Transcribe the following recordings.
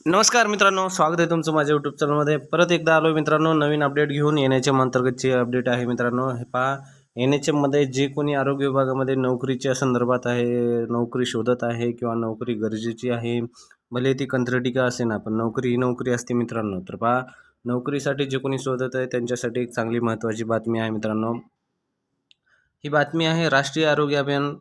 नमस्कार मित्रांनो, स्वागत आहे तुमचं माझ्या यूट्यूब चॅनलमध्ये. परत एकदा आलो मित्रांनो, नवीन अपडेट घेऊन. NHM अंतर्गतची अपडेट आहे मित्रांनो. हे पहा, NHM मध्ये जे कोणी आरोग्य विभागामध्ये नोकरीच्या संदर्भात आहे, नोकरी शोधत आहे किंवा नोकरी गरजेची आहे, भले ती कंत्राटी का असेना, पण नोकरी ही नोकरी असते मित्रांनो. तर पहा, नोकरीसाठी जे कोणी शोधत आहे त्यांच्यासाठी एक चांगली महत्त्वाची बातमी आहे मित्रांनो. ही बातमी आहे राष्ट्रीय आरोग्य अभियान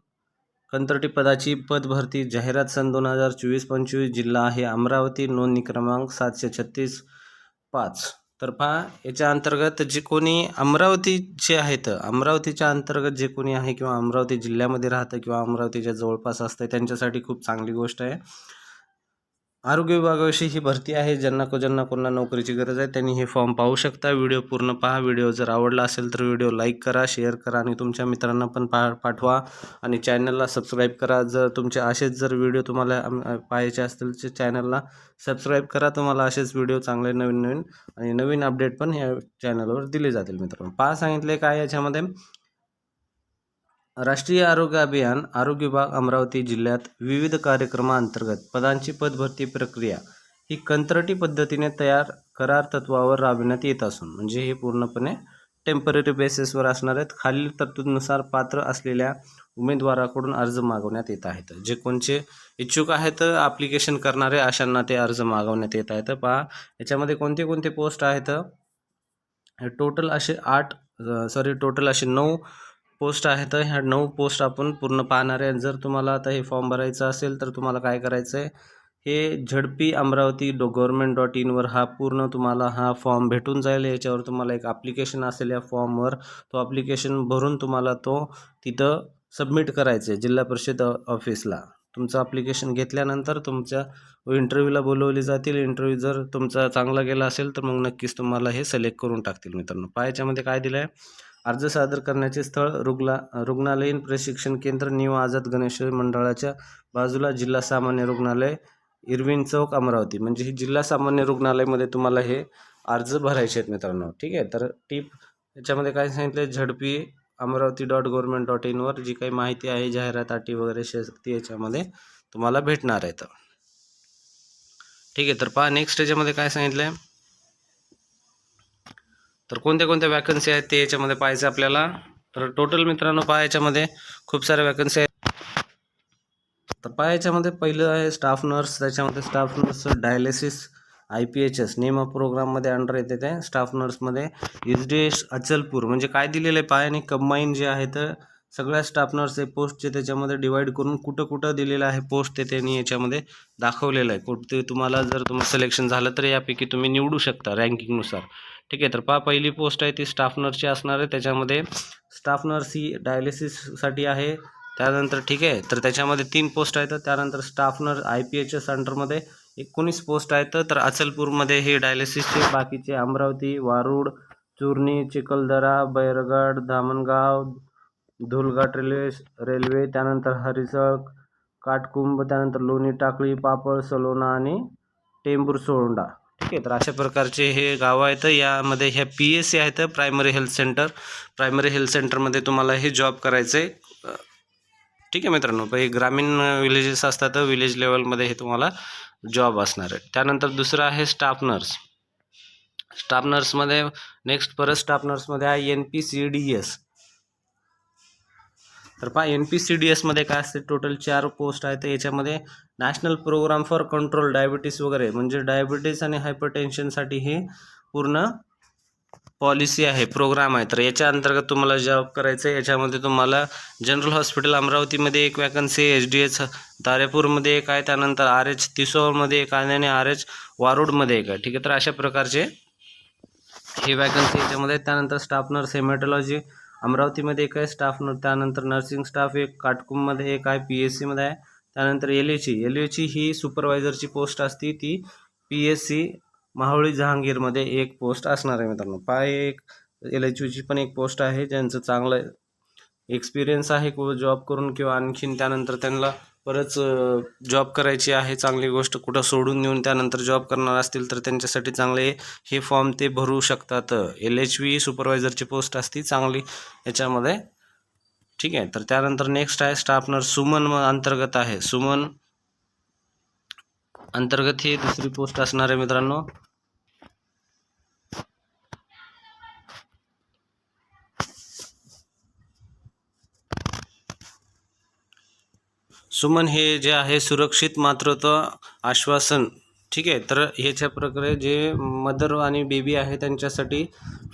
कंत्राटी पदाची पद भरती जाहिरात सन 2024-25 जिल्हा आहे अमरावती, नोंदणी क्रमांक 736-5. तर पहा, याच्या अंतर्गत जे कोणी अमरावतीचे आहेत, अमरावतीच्या अंतर्गत जे कोणी आहे किंवा अमरावती जिल्ह्यामध्ये राहतं किंवा अमरावतीच्या जवळपास असतं त्यांच्यासाठी खूप चांगली गोष्ट आहे. आरोग्य विभागाविषयी ही भरती आहे. ज्यांना कोणाला नोकरीची गरज आहे त्यांनी हे फॉर्म पाहू शकता. व्हिडिओ पूर्ण पहा. व्हिडिओ जर आवडला असेल तर व्हिडिओ लाईक करा, शेअर करा आणि तुमच्या मित्रांना पण पाठवा आणि चॅनलला सबस्क्राईब करा. जर तुमचे असेच जर व्हिडिओ तुम्हाला पाहायचे असतील तर चॅनलला सबस्क्राईब करा. तुम्हाला असेच व्हिडिओ चांगले नवीन आणि नवीन अपडेट पण ह्या चॅनलवर दिले जातील मित्रांनो. पहा, सांगितले काय याच्यामध्ये, राष्ट्रीय आरोग्य अभियान आरोग्य विभाग अमरावती जिल्ह्यात विविध कार्यक्रमांतर्गत पदांची पदभरती प्रक्रिया ही कंत्राटी पद्धतीने करार तत्वावर राबविण्यात येत असून, म्हणजे हे पूर्णपणे टेम्पररी बेसिसवर असणार आहेत. खालील तरतुदीनुसार पात्र असलेल्या उमेदवाराकडून अर्ज मागवण्यात येत आहेत. जे कोणचे इच्छुक आहेत ॲप्लिकेशन करणारे अशांना ते अर्ज मागवण्यात येत आहेत. पहा, याच्यामध्ये कोणते कोणते पोस्ट आहेत. टोटल असे 9 पोस्ट आहेत. ह्या 9 पोस्ट आपण पूर्ण पाहणार आहे. जर तुम्हाला आता हे फॉर्म भरायचं असेल तर तुम्हाला काय करायचं आहे, हे झडपी अमरावती government.in वर पूर्ण तुम्हाला हा फॉर्म भेटून जाईल. याच्यावर तुम्हाला एक ॲप्लिकेशन असेल. या फॉर्मवर तो ॲप्लिकेशन भरून तुम्हाला तो तिथं सबमिट करायचं आहे जिल्हा परिषद ऑफिसला. तुमचं ॲप्लिकेशन घेतल्यानंतर तुमच्या इंटरव्ह्यूला बोलवली जातील. इंटरव्ह्यू जर तुमचा चांगला गेला असेल तर मग नक्कीच तुम्हाला हे सिलेक्ट करून टाकतील मित्रांनो. पहा, याच्यामध्ये काय दिलं आहे, अर्ज सादर करण्याचे स्थळ रुग्णालयीन प्रशिक्षण केंद्र न्यू आझाद गणेश मंडळाच्या बाजूला, जिल्हा सामान्य रुग्णालय, इरविन चौक, अमरावती. म्हणजे ही जिल्हा सामान्य रुग्णालयामध्ये तुम्हाला हे अर्ज भरायचे आहेत मित्रांनो. ठीक आहे, तर टीप याच्यामध्ये काय सांगितलं, झडपी अमरावती.government.in वर जी काही माहिती आहे, जाहिरात, अटी वगैरे ती याच्यामध्ये तुम्हाला भेटणार आहेत. ठीक आहे, तर पहा नेक्स्ट याच्यामध्ये काय सांगितलं आहे, तर कोणत्या कोणत्या वॅकन्सी आहेत ते याच्यामध्ये पाहायचं आपल्याला. तर टोटल मित्रांनो पहा, याच्यामध्ये खूप साऱ्या वॅकन्सी आहेत. तर पहा, याच्यामध्ये पहिलं आहे स्टाफ नर्स. त्याच्यामध्ये staff nurse dialysis IPHS name प्रोग्राममध्ये अंडर येते. ते स्टाफ नर्समध्ये SDH अचलपूर, म्हणजे काय दिलेलं आहे पहा, आणि कंबाईन जे आहेत सगळ्या स्टाफ नर्सचे पोस्टचे त्याच्यामध्ये डिवाईड करून कुठं कुठं दिलेलं आहे पोस्ट ते त्यांनी याच्यामध्ये दाखवलेलं आहे. कुठे तुम्हाला जर तुम्हाला सिलेक्शन झालं तर यापैकी तुम्ही निवडू शकता रँकिंगनुसार. ठीक आहे, तर पहा पहिली पोस्ट आहे ती स्टाफ नर्सची असणार आहे. त्याच्यामध्ये स्टाफ नर्स ही डायलिसिससाठी आहे. त्यानंतर ठीक आहे, तर त्याच्यामध्ये 3 पोस्ट आहेत. त्यानंतर स्टाफ नर्स IPHS अंडरमध्ये 19 पोस्ट आहेत. तर अचलपूरमध्ये हे डायलिसिसचे, बाकीचे अमरावती, वारूड, चुरणी, चिखलदरा, बैरगड, धामणगाव, धुलघाट रेल्वे, त्यानंतर हरिसळ, काटकुंब, त्यानंतर लोणी टाकळी, पापळ, सलोना आणि टेंभूर सोंडा. ठीक आहे, तर अशा प्रकारचे हे गावं आहेत. यामध्ये ह्या PSC आहेत, primary health centre. Primary health सेंटरमध्ये तुम्हाला हे जॉब करायचं आहे. ठीक आहे मित्रांनो, हे ग्रामीण विलेजेस असतात, विलेज लेवलमध्ये हे तुम्हाला जॉब असणार आहे. त्यानंतर दुसरं आहे स्टाफ नर्स. स्टाफ नर्समध्ये नेक्स्ट परत स्टाफ नर्समध्ये आहे NPCDS. तर पहा, NPCDS मध्ये काय असते, टोटल 4 पोस्ट आहेत. याच्यामध्ये national programme for control diabetes वगैरे, म्हणजे डायबिटीस आणि हायपरटेन्शनसाठी हे पूर्ण पॉलिसी आहे, प्रोग्राम आहे. तर याच्या अंतर्गत तुम्हाला जॉब करायचं आहे. याच्यामध्ये तुम्हाला जनरल हॉस्पिटल अमरावतीमध्ये एक वॅकन्सी, SDH तारेपूरमध्ये एक आहे, त्यानंतर RH तिसोळमध्ये एक आहे आणि RH वारूडमध्ये एक आहे. ठीक आहे, तर अशा प्रकारचे हे वॅकन्सी याच्यामध्ये. त्यानंतर स्टाफ नर्स हेमॅटॉलॉजी अमरावतीमध्ये एक आहे स्टाफ नर्स. त्यानंतर नर्सिंग स्टाफ एक काटकुंबमध्ये एक आहे, PSC मध्ये आहे. त्यानंतर LHE ही सुपरवायझरची पोस्ट असते, ती PSC माहुळी जहांगीरमध्ये एक पोस्ट असणार आहे मित्रांनो. एक LHEची पण एक पोस्ट आहे. ज्यांचं चांगलं एक्सपिरियन्स आहे जॉब करून किंवा आणखीन त्यानंतर त्यांना परत जॉब करायची आहे, चांगली गोष्ट, कुठं सोडून देऊन त्यानंतर जॉब करणार असतील तर त्यांच्यासाठी चांगले हे फॉर्म ते भरू शकतात. LHV सुपरवायझरची पोस्ट असती चांगली याच्यामध्ये. ठीक आहे, तर त्यानंतर नेक्स्ट आहे स्टाफ नर्स सुमन अंतर्गत आहे. सुमन अंतर्गत ही दुसरी पोस्ट असणार आहे मित्रांनो. सुमन हे जे आहे सुरक्षित मातृत्व आश्वासन, ठीक आहे. तर ह्याच्या प्रकारे जे मदर आणि बेबी आहे त्यांच्यासाठी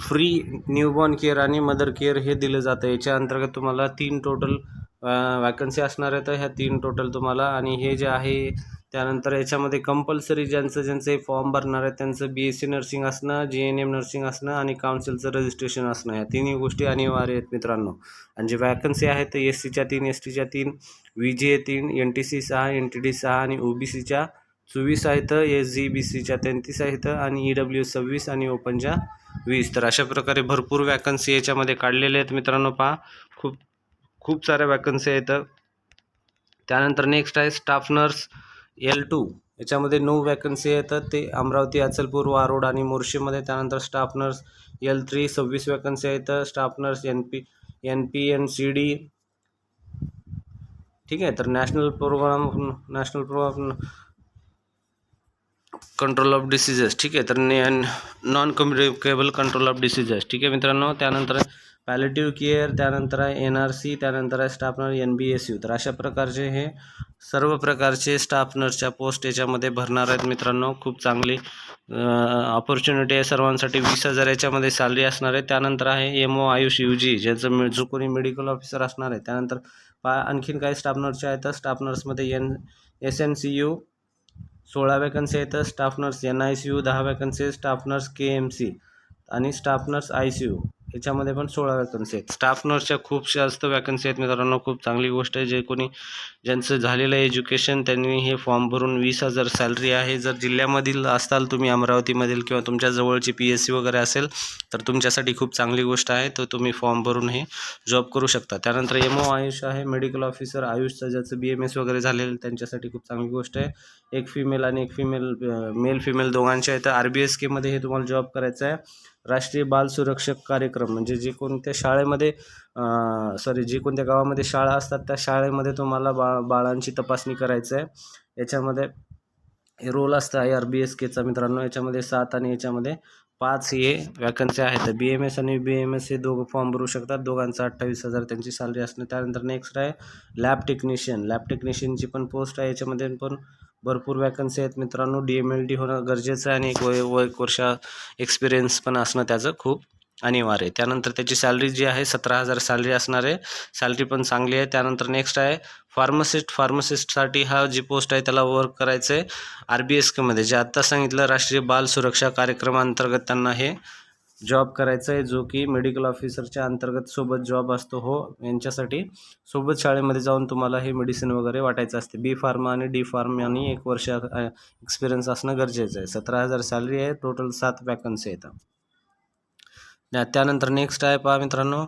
फ्री न्यूबॉर्न केअर आणि मदर केअर हे दिलं जातं. याच्या अंतर्गत तुम्हाला 3 टोटल वॅकन्सी असणार आहेत. ह्या 3 टोटल तुम्हाला, आणि हे जे आहे त्यानंतर याच्यामध्ये कंपल्सरी ज्यांचे फॉर्म भरणार आहेत त्यांचं BSc नर्सिंग असणं, GNM नर्सिंग असणं आणि काउन्सिलचं रजिस्ट्रेशन असणं, ह्या तिन्ही गोष्टी अनिवार्य आहेत मित्रांनो. आणि जे वॅकन्सी आहेत SCच्या 3, STच्या 3, VGA 3, NTC 6, NTD 6 आणि OBCच्या 24 आहेत, SGBCच्या 33 आहेत आणि EWS 26 आणि ओपनच्या 20. तर अशा प्रकारे भरपूर वॅकन्सी याच्यामध्ये काढलेल्या आहेत मित्रांनो. पहा, खूप साऱ्या वॅकन्सी आहेत. त्यानंतर नेक्स्ट आहे स्टाफ नर्स L2. याच्यामध्ये 9 वॅकन्सी येतात. ते अमरावती, अचलपूर, वारोड आणि मोर्शीमध्ये. त्यानंतर स्टाफ नर्स L3 26 वॅकन्सी आहेत. स्टाफ नर्स NPNCD, ठीक आहे. तर national program control of diseases, ठीक आहे. तर non communicable control of diseases, ठीक आहे मित्रांनो. त्यानंतर पॅलेटिव्ह केअर, त्यानंतर आहे NRC, त्यानंतर आहे स्टाफ नर्स NBSU. तर अशा प्रकारचे हे सर्व प्रकारचे स्टाफ नर्सच्या पोस्ट याच्यामध्ये भरणार आहेत मित्रांनो. खूप चांगली ऑपॉर्च्युनिटी आहे सर्वांसाठी. 20,000 याच्यामध्ये सॅलरी असणार आहे. त्यानंतर आहे MO आयुष UG, ज्याचं जो कोणी मेडिकल ऑफिसर असणार आहे. त्यानंतर आणखीन काही स्टाफ नर्सचे आहेत. स्टाफ नर्समध्ये SNCU 16 वॅकन्सी आहेत. Staff nurse NICU 10 vacancy, staff nurse KMC आणि स्टाफ नर्स ICU याच्यामध्ये पण 16 वॅकन्सी आहेत. स्टाफ नर्सच्या खूप जास्त वॅकन्सी आहेत मित्रांनो. खूप चांगली गोष्ट आहे. जे कोणी ज्यांचं झालेलं आहे एज्युकेशन त्यांनी हे फॉर्म भरून 20,000 सॅलरी आहे. जर जिल्ह्यामधील असाल तुम्ही, अमरावतीमधील किंवा तुमच्या जवळची PSC वगैरे असेल तर तुमच्यासाठी खूप चांगली गोष्ट आहे. तर तुम्ही फॉर्म भरून हे जॉब करू शकता. त्यानंतर MO आयुष आहे, मेडिकल ऑफिसर आयुषचं ज्याचं BMS वगैरे झालेलं त्यांच्यासाठी खूप चांगली गोष्ट आहे. एक फिमेल आणि एक मेल फिमेल दोघांचे आहेत. RBSKमध्ये हे तुम्हाला जॉब करायचं आहे. राष्ट्रीय बाल सुरक्षक कार्यक्रम, म्हणजे जे कोणत्या शाळेमध्ये जे कोणत्या गावामध्ये शाळा असतात त्या शाळेमध्ये तुम्हाला बाळांची तपासणी करायचं आहे. याच्यामध्ये हे रोल असतं आहे RBSKचा मित्रांनो. याच्यामध्ये 7 आणि याच्यामध्ये 5 हे वॅकन्सी आहेत. BMS आणि BMS हे दोघं फॉर्म भरू शकतात. दोघांचं 28,000 त्यांची सॅलरी असणे. त्यानंतर नेक्स्ट आहे लॅब टेक्निशियनची पण पोस्ट आहे. याच्यामध्ये पण भरपूर वॅकन्सी आहेत मित्रांनो. DMLD होणं गरजेचं आहे आणि एक एक वर्ष एक्सपिरियन्स पण असणं त्याचं खूप अनिवार्य आहे. त्यानंतर त्याची सॅलरी जी आहे 17,000 सॅलरी असणार आहे. सॅलरी पण चांगली आहे. त्यानंतर नेक्स्ट आहे फार्मासिस्टसाठी हा जी पोस्ट आहे त्याला वर्क करायचं आहे RBSKमध्ये, जे आत्ता सांगितलं राष्ट्रीय बाल सुरक्षा कार्यक्रमाअंतर्गत त्यांना हे जॉब करायचं आहे, जो की मेडिकल ऑफिसरच्या अंतर्गत सोबत जॉब असतो. हो, यांच्यासाठी सोबत शाळेमध्ये जाऊन तुम्हाला हे मेडिसिन वगैरे वाटायचं असते. B फार्मा आणि D फार्मा आणि 1 वर्ष एक्सपिरियन्स असणं गरजेचं आहे. 17,000 सॅलरी आहे. टोटल 7 वॅकन्सी आहेत. त्यानंतर नेक्स्ट आहे पहा मित्रांनो,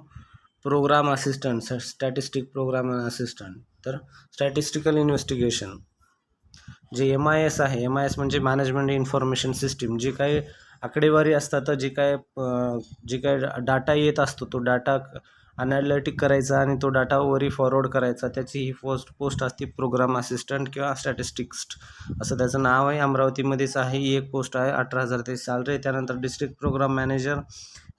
programme assistant, statistic programme assistant. तर स्टॅटिस्टिकल इन्व्हेस्टिगेशन जे MIS आहे, MIS म्हणजे मॅनेजमेंट इन्फॉर्मेशन सिस्टीम. जे काही आकडेवारी असतात, जे काय डाटा येत असतो तो डाटा अनालिटिक करायचा आणि तो डाटा वरी फॉरवर्ड करायचा, त्याची ही पोस्ट असते प्रोग्राम असिस्टंट किंवा स्टॅटिस्टिक्स्ट असं त्याचं नाव आहे. अमरावतीमध्येच आहे. ही एक पोस्ट आहे. 18,000 ते सॅलरी. त्यानंतर डिस्ट्रिक्ट प्रोग्राम मॅनेजर,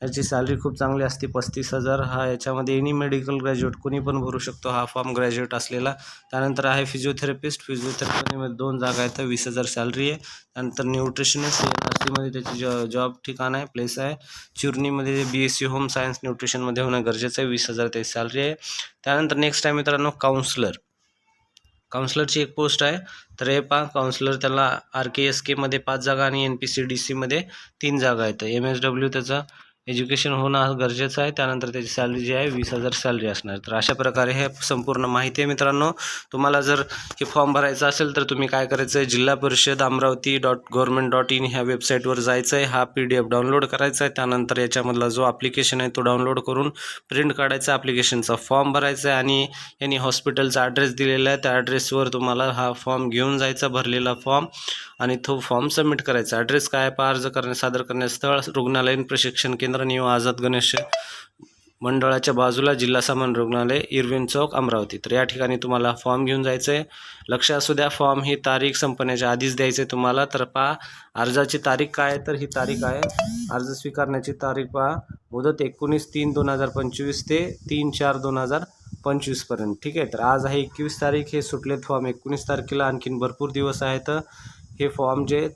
याची सॅलरी खूप चांगली असते, 35,000. हा याच्यामध्ये एनी मेडिकल ग्रॅज्युएट कोणी पण भरू शकतो, हा फॉर्म ग्रॅज्युएट असलेला. त्यानंतर आहे फिजिओथेरपिस्टमध्ये 2 जागा आहेत, 20,000 सॅलरी आहे. त्यानंतर न्यूट्रिशनिस्ट NRCमध्ये त्याची जॉब ठिकाण आहे, प्लेस आहे. चिरनीमध्ये BSc होम सायन्स न्यूट्रिशनमध्ये होणं गरजेचं आहे. 20,000 ते सॅलरी आहे. त्यानंतर नेक्स्ट आहे मित्रांनो काउन्सलरची एक पोस्ट आहे. तर हे पहा, काउन्सलर त्याला RKSKमध्ये 5 जागा आणि NPCDCमध्ये 3 जागा आहेत. MSW त्याचं एज्युकेशन होणं गरजेचं आहे. त्यानंतर त्याची सॅलरी जी आहे 20,000 सॅलरी असणार. तर अशा प्रकारे हे संपूर्ण माहिती आहे मित्रांनो. तुम्हाला जर हे फॉर्म भरायचं असेल तर तुम्ही काय करायचं आहे, जिल्हा परिषद amravati.government.in ह्या वेबसाईटवर जायचं आहे. हा PDF डाउनलोड करायचा आहे. त्यानंतर याच्यामधला जो ॲप्लिकेशन आहे तो डाउनलोड करून प्रिंट काढायचा, ॲप्लिकेशनचा फॉर्म भरायचा आहे आणि यांनी हॉस्पिटलचा ॲड्रेस दिलेला आहे. त्या ॲड्रेसवर तुम्हाला हा फॉर्म घेऊन जायचा, भरलेला फॉर्म, आणि तो फॉर्म सबमिट करायचा. ॲड्रेस काय आहे, अर्ज सादर करण्यास स्थळ रुग्णालयीन प्रशिक्षण केंद्र न्यू आझाद गणेश मंडळाच्या बाजूला जिल्हा सामान्य रुग्णालय, इरविन चौक, अमरावती. तर या ठिकाणी तुम्हाला फॉर्म घेऊन जायचं आहे. लक्ष असू द्या, फॉर्म ही तारीख संपण्याच्या आधीच द्यायचं आहे तुम्हाला. तर पहा, अर्जाची तारीख काय आहे, तर ही तारीख आहे, अर्ज स्वीकारण्याची तारीख पहा, मुदत 19/3/2025 ते 3/4/2025 पर्यंत. ठीक आहे. तर आज आहे 21 तारीख, हे सुटलेत फॉर्म 19 तारखेला. आणखीन भरपूर दिवस आहेत. हे फॉर्म जे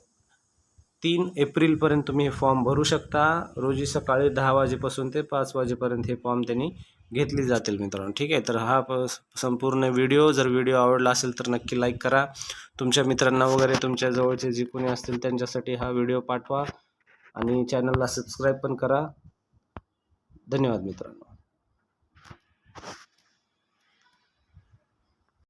3 एप्रिलपर्यंत तुम्ही हे फॉर्म भरू शकता. रोजी सकाळी 10 वाजेपासून ते 5 वाजेपर्यंत हे फॉर्म त्यांनी घेतले जातील मित्रांनो. ठीक आहे. तर हा संपूर्ण व्हिडिओ, जर व्हिडिओ आवडला असेल तर नक्की लाईक करा. तुमच्या मित्रांना वगैरे, तुमच्या जवळचे जे कोणी असतील त्यांच्यासाठी हा व्हिडिओ पाठवा आणि चॅनलला सबस्क्राईब पण करा. धन्यवाद मित्रांनो.